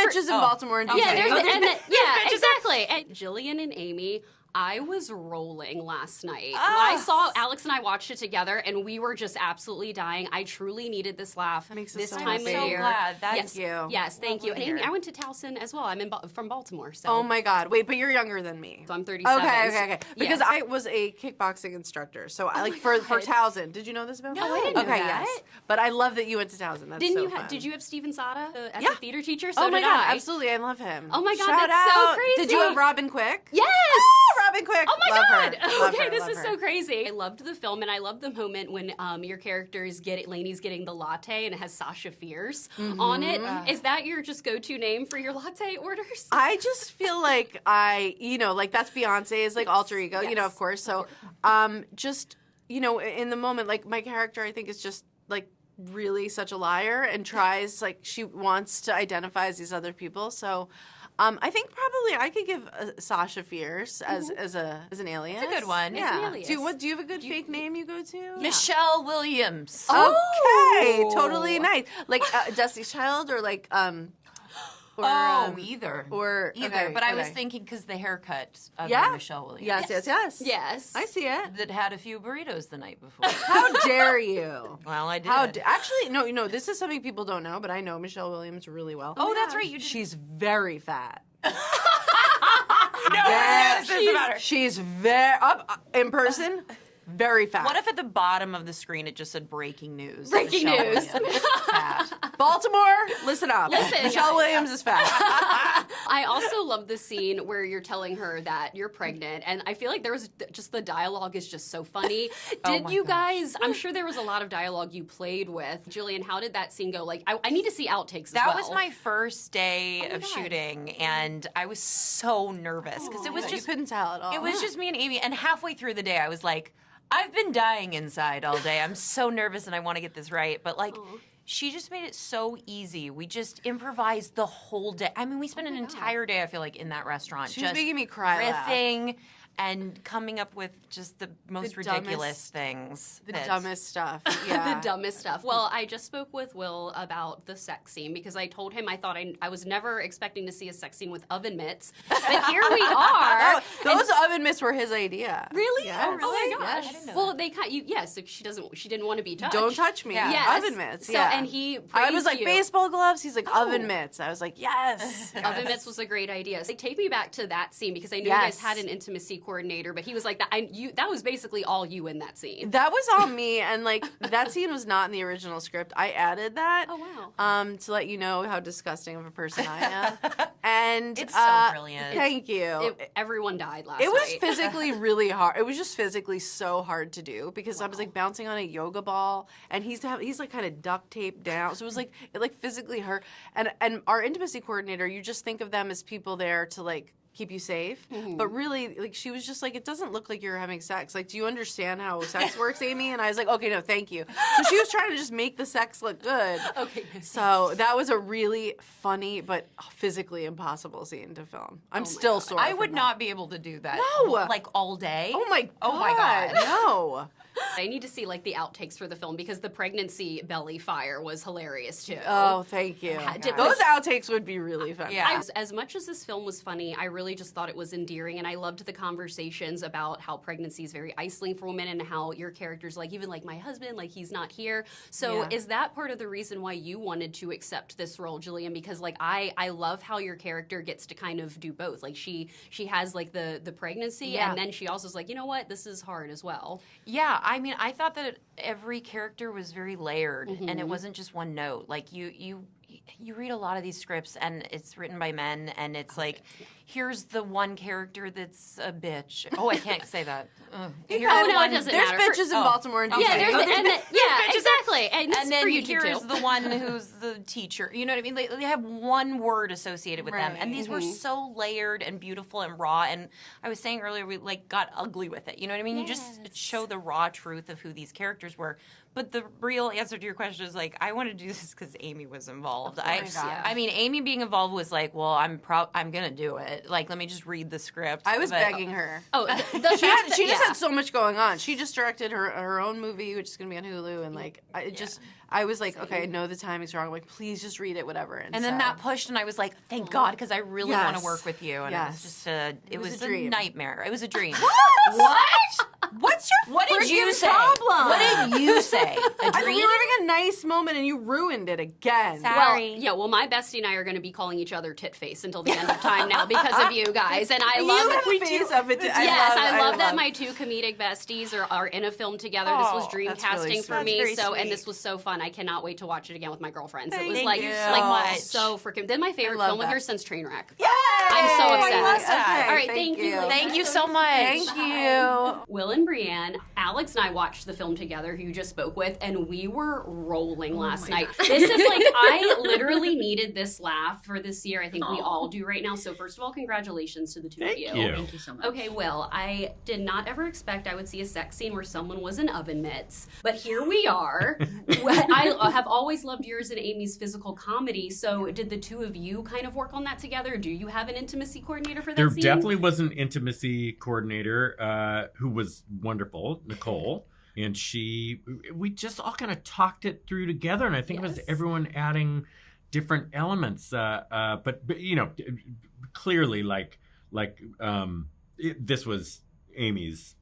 bitches in Baltimore and DC. Yeah, exactly. And Jillian and Amy, I was rolling last night. I saw Alex and I watched it together, and we were just absolutely dying. I truly needed this laugh this time of year. I'm so glad. Thank you. Yes, thank you. And Amy, I went to Towson as well. I'm from Baltimore. So. Oh my God! Wait, but you're younger than me. So I'm 37. Okay. Because I was a kickboxing instructor, so I for Towson. Did you know this about me? No, I didn't know that. Yes. But I love that you went to Towson. That's Didn't so you? fun. Did you have Steven Sada as a theater teacher? So oh my did God, I. absolutely! I love him. Oh my God, Shout that's out. so crazy. Did you have Robin Quick? Yes. Robin Quick. Oh my love God. Her. Love Okay, her, this love is her. so crazy. I loved the film, and I loved the moment when your character is Lainey's getting the latte, and it has Sasha Fierce on it. Is that your just go-to name for your latte orders? I just feel like like that's Beyonce's like alter ego, of course. So, just in the moment, like my character, I think is just like really such a liar and tries like she wants to identify as these other people. So. I think probably I could give Sasha Fierce as an alias. It's a good one. Yeah. An alias. Do you have a good fake name you go to? Michelle Williams. Okay, totally nice. Like Destiny's Child or like either. Or either. okay, but I was okay. thinking because the haircut of Michelle Williams. Yes. Yes. I see it. That had a few burritos the night before. How dare you? Well, I did. Actually, no. This is something people don't know, but I know Michelle Williams really well. Oh, that's right. She's very fat. No one knows this about her. She's very in person. Very fat. What if at the bottom of the screen it just said breaking news? Breaking Michelle news. Williams, fat. Baltimore, listen up. Listen, Michelle guys. Williams is fat. I also love the scene where you're telling her that you're pregnant, and I feel like there was just the dialogue is just so funny. Did you guys? I'm sure there was a lot of dialogue you played with. Jillian, how did that scene go? Like, I need to see outtakes as well. That was my first day of shooting, and I was so nervous because it was you just couldn't tell at all. it was just me and Amy. And halfway through the day, I was like, I've been dying inside all day. I'm so nervous, and I want to get this right. But like. She just made it so easy. We just improvised the whole day. I mean, we spent an entire day, I feel like, in that restaurant. She was just making me cry. riffing and coming up with just the most ridiculous things. The dumbest stuff. Yeah. The dumbest stuff. Well, I just spoke with Will about the sex scene because I told him I thought I was never expecting to see a sex scene with oven mitts, but here we are. Those oven mitts were his idea. Really? Yes. Oh, really? Yes. I didn't know Well, they cut you. Yes, she didn't want to be touched. Don't touch me. Yeah. Yes. Oven mitts. So, yeah. and he I praised was like you. baseball gloves. He's like oven mitts. I was like yes. Oven mitts was a great idea. So take me back to that scene because I know you guys had an intimacy coordinator, but he was like that. That was basically all you in that scene. That was all me, and like that scene was not in the original script. I added that. Oh wow. To let you know how disgusting of a person I am. And It's so brilliant. Thank you. Everyone died last It was night. physically really hard. It was just physically so hard to do because I was like bouncing on a yoga ball, and he's like kind of duct taped down. So it was like physically hurt. And our intimacy coordinator, you just think of them as people there to like keep you safe, but really, like she was just like, it doesn't look like you're having sex. Like, do you understand how sex works, Amy? And I was like, okay, no, thank you. So she was trying to just make the sex look good. Okay. So that was a really funny but physically impossible scene to film. I'm still sore. I would not be able to do that. No. Like all day. Oh my god. Oh my God. No. I need to see like the outtakes for the film because the pregnancy belly fire was hilarious too. Oh, thank you. Those outtakes would be really fun. Yeah. As much as this film was funny, I really just thought it was endearing, and I loved the conversations about how pregnancy is very isolating for women and how your character's like, even like my husband, like he's not here. So is that part of the reason why you wanted to accept this role, Jillian? Because like I love how your character gets to kind of do both. Like she has like the pregnancy, and then she also is like, you know what, this is hard as well. Yeah, I mean, I thought that every character was very layered, and it wasn't just one note. Like you read a lot of these scripts, and it's written by men, and it's like, here's the one character that's a bitch. Oh, I can't say that. It doesn't There's matter. bitches in Baltimore and DC. Exactly. And then for you two here's too. the one who's the teacher. You know what I mean? They have one word associated with them, and these were so layered and beautiful and raw. And I was saying earlier, we like got ugly with it. You know what I mean? You just show the raw truth of who these characters were. But the real answer to your question is like, I want to do this because Amy was involved. I mean, Amy being involved was like, well, I'm gonna do it. Like, let me just read the script. I was begging her. Oh, She just had so much going on. She just directed her own movie, which is going to be on Hulu, and like I was like, okay, I know the timing's wrong. I'm like, please just read it, whatever. And then that pushed, and I was like, thank God, because I really want to work with you. And it was just it was a dream. nightmare. It was a dream. What? What did you say? problem? What did you say? A I dream? mean, we were having a nice moment, and you ruined it again. Sorry. Well, my bestie and I are going to be calling each other tit face until the end of time now because of you guys. And I love that we face of it. I love that my two comedic besties are in a film together. This was dream that's casting really for sweet. me. Very So, sweet. and this was so fun. I cannot wait to watch it again with my girlfriends. It was Thank like you so so much. so freaking. Then my favorite love film of that. yours since Trainwreck. Yay! I'm so I obsessed. love that. All right, thank you. Thank you so much. Thank you. Will and Brianne, Alex and I watched the film together, who you just spoke with, and we were rolling last night. This is like, I literally needed this laugh for this year. I think we all do right now. So first of all, congratulations to the two of you. Thank you so much. Okay, Will, I did not ever expect I would see a sex scene where someone was in oven mitts, but here we are. I have always loved yours and Amy's physical comedy, so did the two of you kind of work on that together? Do you have an intimacy coordinator for that There scene? definitely was an intimacy coordinator who was wonderful, Nicole. And we just all kind of talked it through together. And I think it was everyone adding different elements. But you know, clearly this was Amy's,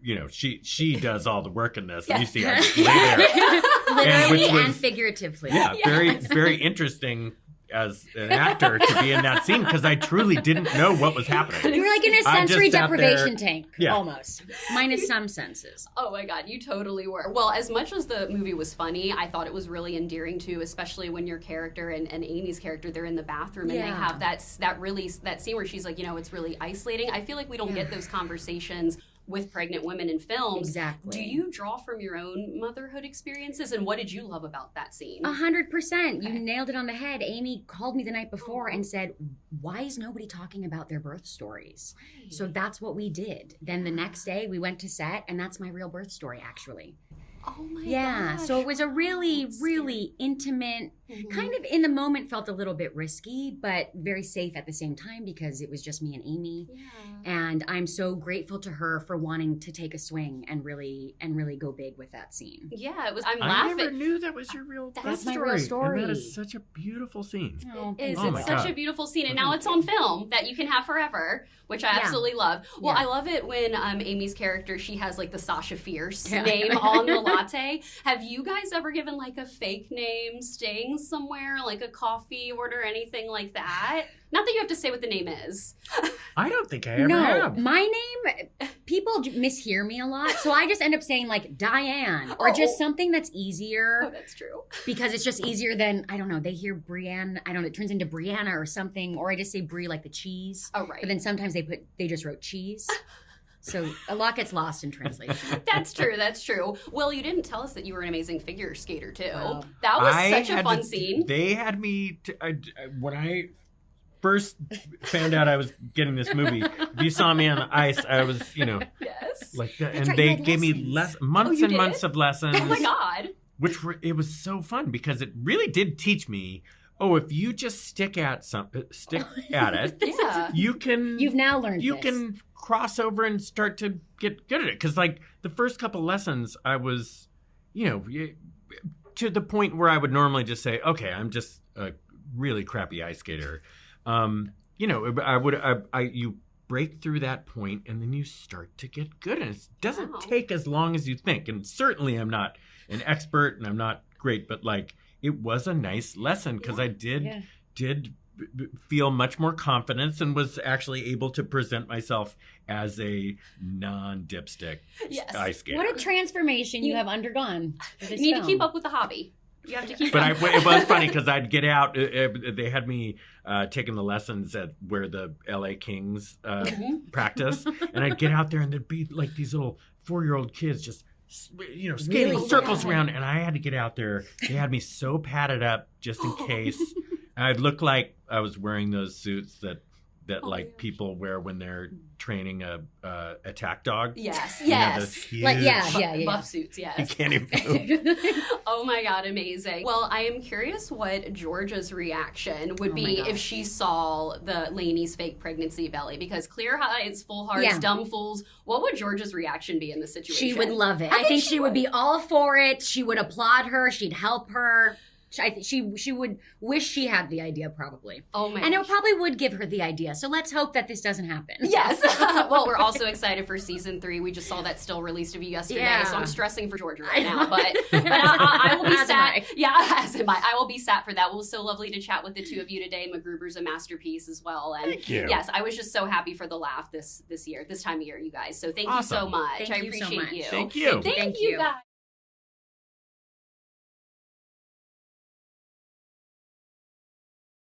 you know, she does all the work in this. And you see her just lay there. Literally which was- and figuratively. Yeah, very, very interesting as an actor to be in that scene because I truly didn't know what was happening. You were like in a I sensory just sat there- deprivation tank, Yeah. almost. Minus some senses. Oh my God, you totally were. Well, as much as the movie was funny, I thought it was really endearing too, especially when your character and Amy's character, they're in the bathroom and they have that scene where she's like, you know, it's really isolating. I feel like we don't get those conversations with pregnant women in films. Exactly. Do you draw from your own motherhood experiences, and what did you love about that scene? 100%. You nailed it on the head. Amy called me the night before and said, why is nobody talking about their birth stories? So that's what we did. Then the next day we went to set, and that's my real birth story, actually. Oh my gosh. So it was a really, really intimate, kind of in the moment felt a little bit risky, but very safe at the same time because it was just me and Amy. Yeah. And I'm so grateful to her for wanting to take a swing and really go big with that scene. Yeah, it was. I'm I laughing. never knew that was your real That's my story. real story. And that is such a beautiful scene. Oh, It's Oh my such God. a beautiful scene, and now it's on film that you can have forever, which I absolutely love. Well, I love it when Amy's character, she has like the Sasha Fierce name on the latte. Have you guys ever given like a fake name staying somewhere, like a coffee order, anything like that? Not that you have to say what the name is. I don't think I ever No, have. my name, people mishear me a lot. So I just end up saying like Diane or just something that's easier Oh, that's true. because it's just easier than, I don't know, they hear Brianne, I don't know, it turns into Brianna or something, or I just say Brie like the cheese. Oh, right. But then sometimes they just wrote cheese. So a lot gets lost in translation. That's true. That's true. Well, you didn't tell us that you were an amazing figure skater too. Oh. That was I such a had fun to- scene. They had me when I first found out I was getting this movie. If you saw me on the ice, I was, you know, Yes. like that, That's and right, they you had gave me lessons. months you and did? months of lessons. Oh my God. It was so fun because it really did teach me. Oh, if you just stick at it, Yeah. you can. You've now learned You this. can cross over and start to get good at it. Because like the first couple lessons, I was, you know, to the point where I would normally just say, okay, I'm just a really crappy ice skater. You know, you break through that point and then you start to get good. And it doesn't take as long as you think. And certainly I'm not an expert and I'm not great, but like it was a nice lesson because I did feel much more confidence and was actually able to present myself as a non-dipstick ice skater. What a transformation you have undergone for this You need film. to keep up with the hobby. You have to keep But up. it was funny because I'd get out. They had me taking the lessons at where the LA Kings practice, and I'd get out there, and there'd be like these little 4-year-old kids just, you know, skating Really? circles around, and I had to get out there. They had me so padded up just in case. And I'd look like I was wearing those suits that that like people wear when they're training a attack dog. Yes, You know, yes. those huge, Like, yeah. Buff suits, You yes. can't even move. Oh my God, amazing. Well, I am curious what Georgia's reaction would Oh be my if she saw the Lainey's fake pregnancy belly. Because clear highs, full hearts, Yeah. dumb fools. What would Georgia's reaction be in this situation? She would love it. I think she would be all for it. She would applaud her. She'd help her. I think she would wish she had the idea, probably. Oh my And it gosh. probably would give her the idea. So let's hope that this doesn't happen. Yes. Well, we're also excited for season 3. We just saw that still released of you yesterday, Yeah. so I'm stressing for Georgia right now. But I will be As am sat. I. Yeah, as am I. I will be sat for that. It was so lovely to chat with the two of you today. MacGruber's a masterpiece as well. And Thank you. yes, I was just so happy for the laugh this year, this time of year, you guys. So thank you so Awesome. much. Thank I you so appreciate much. you. Thank you. Thank Thank you you. guys.